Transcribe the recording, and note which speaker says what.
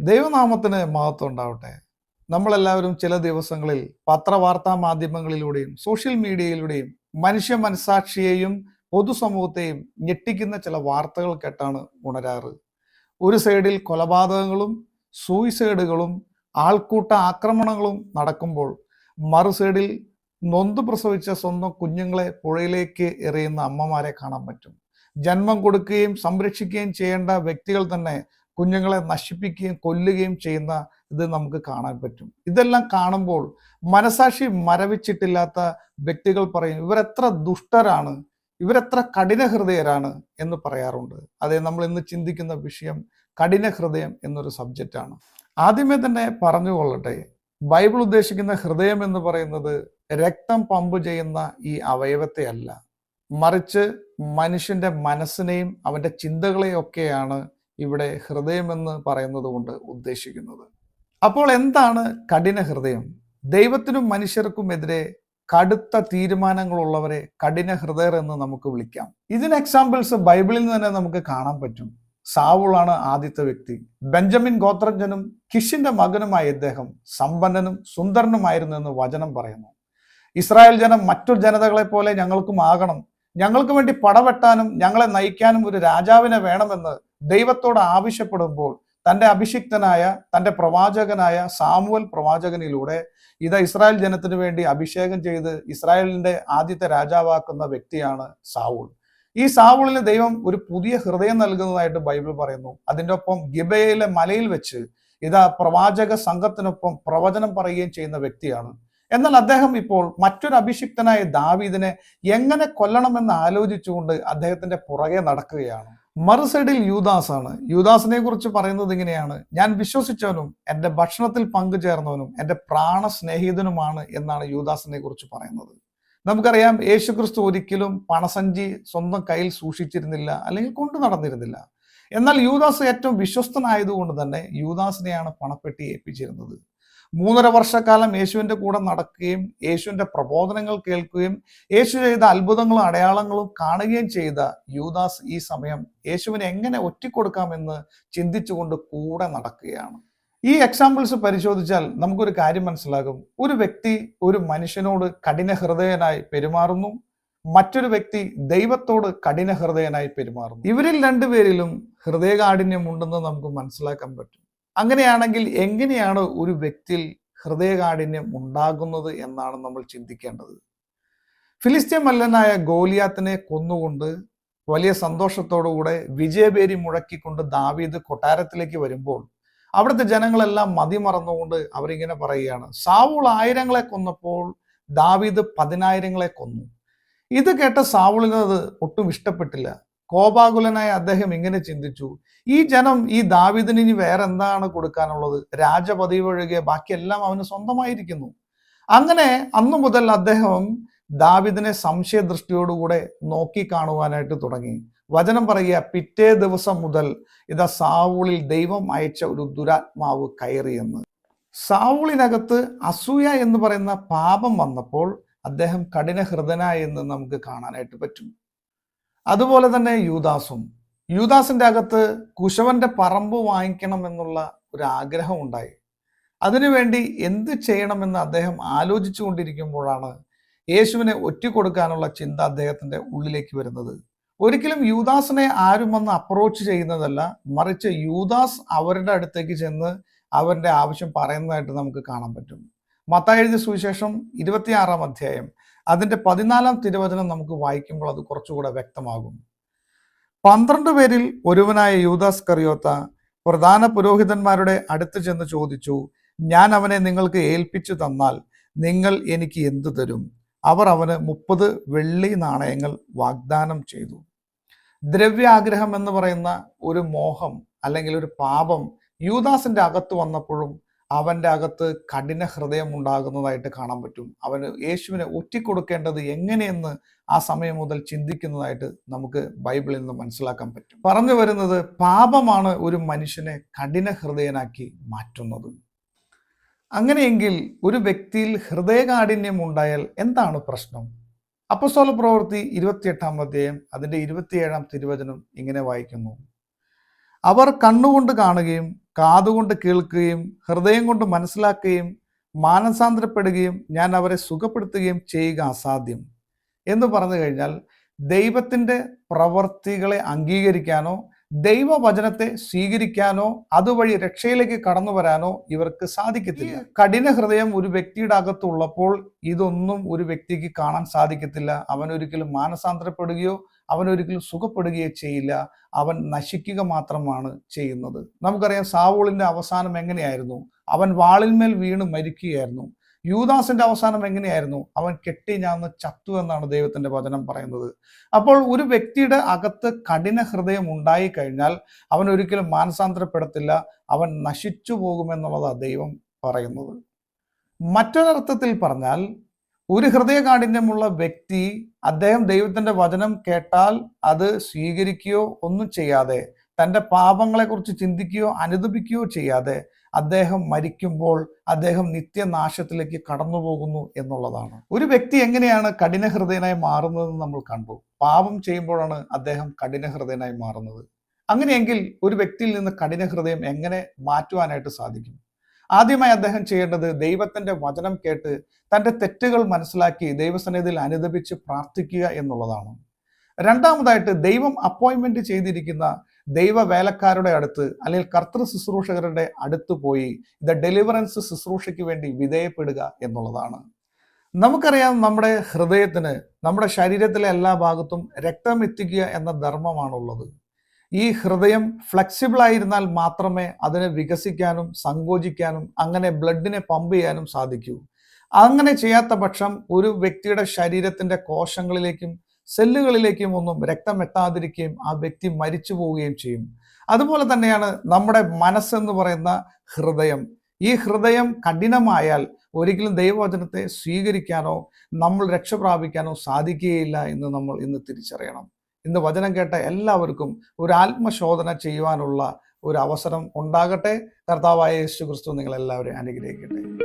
Speaker 1: ദൈവനാമത്തിന് മഹത്വം ഉണ്ടാവട്ടെ. നമ്മളെല്ലാവരും ചില ദിവസങ്ങളിൽ പത്രവാർത്താ മാധ്യമങ്ങളിലൂടെയും സോഷ്യൽ മീഡിയയിലൂടെയും മനുഷ്യ മനസാക്ഷിയെയും പൊതുസമൂഹത്തെയും ഞെട്ടിക്കുന്ന ചില വാർത്തകൾ കേട്ടാണ് ഉണരാറ്. ഒരു സൈഡിൽ കൊലപാതകങ്ങളും സൂയിസൈഡുകളും ആൾക്കൂട്ട ആക്രമണങ്ങളും നടക്കുമ്പോൾ മറു സൈഡിൽ നൊന്ത് പ്രസവിച്ച സ്വന്തം കുഞ്ഞുങ്ങളെ പുഴയിലേക്ക് എറിയുന്ന അമ്മമാരെ കാണാൻ പറ്റും. ജന്മം കൊടുക്കുകയും സംരക്ഷിക്കുകയും ചെയ്യേണ്ട വ്യക്തികൾ തന്നെ കുഞ്ഞുങ്ങളെ നശിപ്പിക്കുകയും കൊല്ലുകയും ചെയ്യുന്ന ഇത് നമുക്ക് കാണാൻ പറ്റും. ഇതെല്ലാം കാണുമ്പോൾ മനസാക്ഷി മരവിച്ചിട്ടില്ലാത്ത വ്യക്തികൾ പറയും, ഇവരെത്ര ദുഷ്ടരാണ്, ഇവരെത്ര കഠിന ഹൃദയരാണ് എന്ന് പറയാറുണ്ട്. അതെ, നമ്മൾ ഇന്ന് ചിന്തിക്കുന്ന വിഷയം കഠിന ഹൃദയം എന്നൊരു സബ്ജക്റ്റാണ്. ആദ്യമേ തന്നെ പറഞ്ഞുകൊള്ളട്ടെ, ബൈബിൾ ഉദ്ദേശിക്കുന്ന ഹൃദയം എന്ന് പറയുന്നത് രക്തം പമ്പ് ചെയ്യുന്ന ഈ അവയവത്തെ അല്ല, മറിച്ച് മനുഷ്യന്റെ മനസ്സിനെയും അവന്റെ ചിന്തകളെയും ഒക്കെയാണ് ഇവിടെ ഹൃദയം എന്ന് പറയുന്നത് കൊണ്ട് ഉദ്ദേശിക്കുന്നത്. അപ്പോൾ എന്താണ് കഠിന ഹൃദയം? ദൈവത്തിനും മനുഷ്യർക്കും എതിരെ കടുത്ത തീരുമാനങ്ങളുള്ളവരെ കഠിന ഹൃദയർ എന്ന് നമുക്ക് വിളിക്കാം. ഇതിന് എക്സാമ്പിൾസ് ബൈബിളിൽ നിന്ന് തന്നെ നമുക്ക് കാണാൻ പറ്റും. സാവൂളാണ് ആദ്യത്തെ വ്യക്തി. ബെഞ്ചമിൻ ഗോത്രജനും കിഷിന്റെ മകനുമായ ഇദ്ദേഹം സമ്പന്നനും സുന്ദരനുമായിരുന്നു എന്ന് വചനം പറയുന്നു. ഇസ്രായേൽ ജനം മറ്റു ജനതകളെ പോലെ ഞങ്ങൾക്കും ആകണം, ഞങ്ങൾക്ക് വേണ്ടി പടവെട്ടാനും ഞങ്ങളെ നയിക്കാനും ഒരു രാജാവിനെ വേണമെന്ന് ദൈവത്തോട് ആവശ്യപ്പെടുമ്പോൾ തൻ്റെ അഭിഷിക്തനായ തൻ്റെ പ്രവാചകനായ സാമുവൽ പ്രവാചകനിലൂടെ ഇസ്രായേൽ ജനത്തിന് വേണ്ടി അഭിഷേകം ചെയ്ത് ഇസ്രായേലിന്റെ ആദ്യത്തെ രാജാവാക്കുന്ന വ്യക്തിയാണ് സാവൂൾ. ഈ സാവൂളിന് ദൈവം ഒരു പുതിയ ഹൃദയം നൽകുന്നതായിട്ട് ബൈബിൾ പറയുന്നു. അതിൻ്റെ ഒപ്പം ഗിബയയിലെ മലയിൽ വെച്ച് പ്രവാചക സംഘത്തിനൊപ്പം പ്രവചനം പറയുകയും ചെയ്യുന്ന വ്യക്തിയാണ്. എന്നാൽ അദ്ദേഹം ഇപ്പോൾ മറ്റൊരു അഭിഷിക്തനായ ദാവീദിനെ എങ്ങനെ കൊല്ലണമെന്ന് ആലോചിച്ചുകൊണ്ട് അദ്ദേഹത്തിന്റെ പുറകെ നടക്കുകയാണ്. മറുസൈഡിൽ യൂദാസാണ്. യൂദാസിനെ കുറിച്ച് പറയുന്നത് ഇങ്ങനെയാണ്: ഞാൻ വിശ്വസിച്ചവനും എൻ്റെ ഭക്ഷണത്തിൽ പങ്കുചേർന്നവനും എൻ്റെ പ്രാണസ്നേഹിതനുമാണ് എന്നാണ് യൂദാസിനെ കുറിച്ച് പറയുന്നത്. നമുക്കറിയാം, യേശുക്രിസ്തു ഒരിക്കലും പണസഞ്ചി സ്വന്തം കയ്യിൽ സൂക്ഷിച്ചിരുന്നില്ല, അല്ലെങ്കിൽ കൊണ്ടു നടന്നിരുന്നില്ല. എന്നാൽ യൂദാസ് ഏറ്റവും വിശ്വസ്തനായതുകൊണ്ട് തന്നെ യൂദാസിനെയാണ് പണപ്പെട്ടി ഏൽപ്പിച്ചിരുന്നത്. 3.5 വർഷക്കാലം യേശുവിൻ്റെ കൂടെ നടക്കുകയും യേശുവിൻ്റെ പ്രബോധനങ്ങൾ കേൾക്കുകയും യേശു ചെയ്ത അത്ഭുതങ്ങളും അടയാളങ്ങളും കാണുകയും ചെയ്ത യൂദാസ് ഈ സമയം യേശുവിനെ എങ്ങനെ ഒറ്റിക്കൊടുക്കാമെന്ന് ചിന്തിച്ചുകൊണ്ട് കൂടെ നടക്കുകയാണ്. ഈ എക്സാമ്പിൾസ് പരിശോധിച്ചാൽ നമുക്കൊരു കാര്യം മനസ്സിലാകും. ഒരു വ്യക്തി ഒരു മനുഷ്യനോട് കഠിന ഹൃദയനായി പെരുമാറുന്നു, മറ്റൊരു വ്യക്തി ദൈവത്തോട് കഠിന ഹൃദയനായി പെരുമാറുന്നു. ഇവരിൽ രണ്ടുപേരിലും ഹൃദയകാഠിന്യം ഉണ്ടെന്ന് നമുക്ക് മനസ്സിലാക്കാൻ പറ്റും. അങ്ങനെയാണെങ്കിൽ എങ്ങനെയാണ് ഒരു വ്യക്തിയിൽ ഹൃദയകാഠിന്യം ഉണ്ടാകുന്നത് എന്നാണ് നമ്മൾ ചിന്തിക്കേണ്ടത്. ഫിലിസ്ത്യ മല്ലനായ ഗോലിയാത്തിനെ കൊന്നുകൊണ്ട് വലിയ സന്തോഷത്തോടുകൂടെ വിജയപേരി മുഴക്കിക്കൊണ്ട് ദാവീദ് കൊട്ടാരത്തിലേക്ക് വരുമ്പോൾ അവിടുത്തെ ജനങ്ങളെല്ലാം മതിമറന്നുകൊണ്ട് അവരിങ്ങനെ പറയുകയാണ്: സാവൂൾ 1000 കൊന്നപ്പോൾ ദാവീദ് 10,000 കൊന്നു. ഇത് കേട്ട സാവൂളിനത് ഒട്ടും ഇഷ്ടപ്പെട്ടില്ല. കോപാകുലനായ അദ്ദേഹം ഇങ്ങനെ ചിന്തിച്ചു: ഈ ജനം ഈ ദാവീദിന് ഇനി വേറെ എന്താണ് കൊടുക്കാനുള്ളത്? രാജപദവി ഒഴികെ ബാക്കിയെല്ലാം അവന് സ്വന്തമായിരിക്കുന്നു. അങ്ങനെ അന്നു മുതൽ അദ്ദേഹം ദാവീദിനെ സംശയദൃഷ്ടിയോടുകൂടെ നോക്കി കാണുവാനായിട്ട് തുടങ്ങി. വചനം പറയുക, പിറ്റേ ദിവസം മുതൽ സാവൂളിൽ ദൈവം അയച്ച ഒരു ദുരാത്മാവ് കയറിയെന്ന്. സാവൂളിനകത്ത് അസൂയ എന്ന് പറയുന്ന പാപം വന്നപ്പോൾ അദ്ദേഹം കഠിന ഹൃദയനായി എന്ന് നമുക്ക് കാണാനായിട്ട് പറ്റും. അതുപോലെ തന്നെ യൂദാസിന്റെ അകത്ത് കുശവന്റെ പറമ്പ് വാങ്ങിക്കണം എന്നുള്ള ഒരു ആഗ്രഹം ഉണ്ടായി. അതിനുവേണ്ടി എന്ത് ചെയ്യണമെന്ന് അദ്ദേഹം ആലോചിച്ചു കൊണ്ടിരിക്കുമ്പോഴാണ് യേശുവിനെ ഒറ്റിക്കൊടുക്കാനുള്ള ചിന്ത അദ്ദേഹത്തിന്റെ ഉള്ളിലേക്ക് വരുന്നത്. ഒരിക്കലും യൂദാസിനെ ആരും വന്ന് അപ്രോച്ച് ചെയ്യുന്നതല്ല, മറിച്ച് യൂദാസ് അവരുടെ അടുത്തേക്ക് ചെന്ന് അവരുടെ ആവശ്യം പറയുന്നതായിട്ട് നമുക്ക് കാണാൻ പറ്റും. മത്തായി എഴുതിയ സുവിശേഷം 26-ാം അധ്യായം അതിൻ്റെ 14-ാം തിരുവചനം നമുക്ക് വായിക്കുമ്പോൾ അത് കുറച്ചുകൂടെ വ്യക്തമാകും. 12 പേരിൽ ഒരുവനായ യൂദാസ് കറിയോത്ത പ്രധാന പുരോഹിതന്മാരുടെ അടുത്ത് ചെന്ന് ചോദിച്ചു: ഞാൻ അവനെ നിങ്ങൾക്ക് ഏൽപ്പിച്ചു തന്നാൽ നിങ്ങൾ എനിക്ക് എന്തു തരും? അവർ അവന് 30 വെള്ളി നാണയങ്ങൾ വാഗ്ദാനം ചെയ്തു. ദ്രവ്യാഗ്രഹം എന്ന് പറയുന്ന ഒരു മോഹം അല്ലെങ്കിൽ ഒരു പാപം യൂദാസിന്റെ അകത്ത് വന്നപ്പോഴും അവൻ്റെ അകത്ത് കഠിന ഹൃദയം ഉണ്ടാകുന്നതായിട്ട് കാണാൻ പറ്റും. അവന് യേശുവിനെ ഒറ്റിക്കൊടുക്കേണ്ടത് എങ്ങനെയെന്ന് ആ സമയം മുതൽ ചിന്തിക്കുന്നതായിട്ട് നമുക്ക് ബൈബിളിൽ നിന്ന് മനസ്സിലാക്കാൻ പറ്റും. പറഞ്ഞു വരുന്നത്, പാപമാണ് ഒരു മനുഷ്യനെ കഠിന ഹൃദയനാക്കി മാറ്റുന്നത്. അങ്ങനെയെങ്കിൽ ഒരു വ്യക്തിയിൽ ഹൃദയകാഠിന്യം ഉണ്ടായാൽ എന്താണ് പ്രശ്നം? അപ്പോസ്തല പ്രവൃത്തി 28-ാം അധ്യായം അതിൻ്റെ 27-ാം തിരുവചനം ഇങ്ങനെ വായിക്കുന്നു: അവർ കണ്ണുകൊണ്ട് കാണുകയും കാതുകൊണ്ട് കേൾക്കുകയും ഹൃദയം കൊണ്ട് മനസ്സിലാക്കുകയും മാനസാന്തരപ്പെടുകയും ഞാൻ അവരെ സുഖപ്പെടുത്തുകയും ചെയ്യുക അസാധ്യം എന്ന് പറഞ്ഞു കഴിഞ്ഞാൽ ദൈവത്തിൻ്റെ പ്രവർത്തികളെ അംഗീകരിക്കാനോ ദൈവവചനത്തെ സ്വീകരിക്കാനോ അതുവഴി രക്ഷയിലേക്ക് കടന്നു വരാനോ ഇവർക്ക് സാധിക്കത്തില്ല. കഠിന ഹൃദയം ഒരു വ്യക്തിയുടെ അകത്തുള്ളപ്പോൾ ഇതൊന്നും ഒരു വ്യക്തിക്ക് കാണാൻ സാധിക്കത്തില്ല. അവൻ ഒരിക്കലും മാനസാന്തരപ്പെടുകയോ അവനൊരിക്കലും സുഖപ്പെടുകയോ ചെയ്യില്ല. അവൻ നശിക്കുക മാത്രമാണ് ചെയ്യുന്നത്. നമുക്കറിയാം സാവൂളിന്റെ അവസാനം എങ്ങനെയായിരുന്നു? അവൻ വാളിന്മേൽ വീണ് മരിക്കുകയായിരുന്നു. യൂദാസിന്റെ അവസാനം എങ്ങനെയായിരുന്നു? അവൻ കെട്ടിഞ്ഞാന്ന് ചത്തു എന്നാണ് ദൈവത്തിന്റെ വചനം പറയുന്നത്. അപ്പോൾ ഒരു വ്യക്തിയുടെ അകത്ത് കഠിന ഹൃദയം ഉണ്ടായി കഴിഞ്ഞാൽ അവൻ ഒരിക്കലും മാനസാന്തരപ്പെടത്തില്ല, അവൻ നശിച്ചു പോകുമെന്നുള്ളതാണ് ദൈവം പറയുന്നത്. മറ്റൊരർത്ഥത്തിൽ പറഞ്ഞാൽ ഒരു ഹൃദയകാഠിന്യമുള്ള വ്യക്തി അദ്ദേഹം ദൈവത്തിന്റെ വചനം കേട്ടാൽ അത് സ്വീകരിക്കുകയോ ഒന്നും ചെയ്യാതെ തൻ്റെ പാപങ്ങളെക്കുറിച്ച് ചിന്തിക്കുകയോ അനുദപിക്കുകയോ ചെയ്യാതെ അദ്ദേഹം മരിക്കുമ്പോൾ അദ്ദേഹം നിത്യനാശത്തിലേക്ക് കടന്നു പോകുന്നു എന്നുള്ളതാണ്. ഒരു വ്യക്തി എങ്ങനെയാണ് കഠിന ഹൃദയനായി മാറുന്നതെന്ന് നമ്മൾ കണ്ടു. പാപം ചെയ്യുമ്പോഴാണ് അദ്ദേഹം കഠിന ഹൃദയനായി മാറുന്നത്. അങ്ങനെയെങ്കിൽ ഒരു വ്യക്തിയിൽ നിന്ന് കഠിന ഹൃദയം എങ്ങനെ മാറ്റുവാനായിട്ട് സാധിക്കും? ആദ്യമായി അദ്ദേഹം ചെയ്യേണ്ടത് ദൈവത്തിന്റെ വചനം കേട്ട് തൻ്റെ തെറ്റുകൾ മനസ്സിലാക്കി ദൈവസന്നിധിയിൽ അനുദപിച്ച് പ്രാർത്ഥിക്കുക എന്നുള്ളതാണ്. രണ്ടാമതായിട്ട് ദൈവം അപ്പോയിൻമെന്റ് ചെയ്തിരിക്കുന്ന ദൈവ വേലക്കാരുടെ അടുത്ത് അല്ലെങ്കിൽ കർത്തൃ ശുശ്രൂഷകരുടെ അടുത്ത് പോയി ഡെലിവറൻസ് ശുശ്രൂഷയ്ക്ക് വേണ്ടി വിധേയപ്പെടുക എന്നുള്ളതാണ്. നമുക്കറിയാം നമ്മുടെ ഹൃദയത്തിന് നമ്മുടെ ശരീരത്തിലെ എല്ലാ ഭാഗത്തും രക്തം എത്തിക്കുക എന്ന ധർമ്മമാണുള്ളത്. ഈ ഹൃദയം ഫ്ലെക്സിബിൾ ആയിരുന്നാൽ മാത്രമേ അതിനെ വികസിക്കാനും സങ്കോചിക്കാനും അങ്ങനെ ബ്ലഡിനെ പമ്പ് ചെയ്യാനും സാധിക്കൂ. അങ്ങനെ ചെയ്യാത്ത പക്ഷം ഒരു വ്യക്തിയുടെ ശരീരത്തിന്റെ കോശങ്ങളിലേക്കും സെല്ലുകളിലേക്കും ഒന്നും രക്തം എത്താതിരിക്കുകയും ആ വ്യക്തി മരിച്ചു പോവുകയും ചെയ്യും. അതുപോലെ തന്നെയാണ് നമ്മുടെ മനസ്സെന്ന് പറയുന്ന ഹൃദയം. ഈ ഹൃദയം കഠിനമായാൽ ഒരിക്കലും ദൈവവചനത്തെ സ്വീകരിക്കാനോ നമ്മൾ രക്ഷ പ്രാപിക്കാനോ സാധിക്കുകയില്ല എന്ന് നമ്മൾ ഇന്ന് തിരിച്ചറിയണം. ഇന്ന് വചനം കേട്ട എല്ലാവർക്കും ഒരു ആത്മശോധന ചെയ്യുവാനുള്ള ഒരു അവസരം ഉണ്ടാകട്ടെ. കർത്താവായ യേശു ക്രിസ്തു നിങ്ങളെല്ലാവരെയും അനുഗ്രഹിക്കട്ടെ.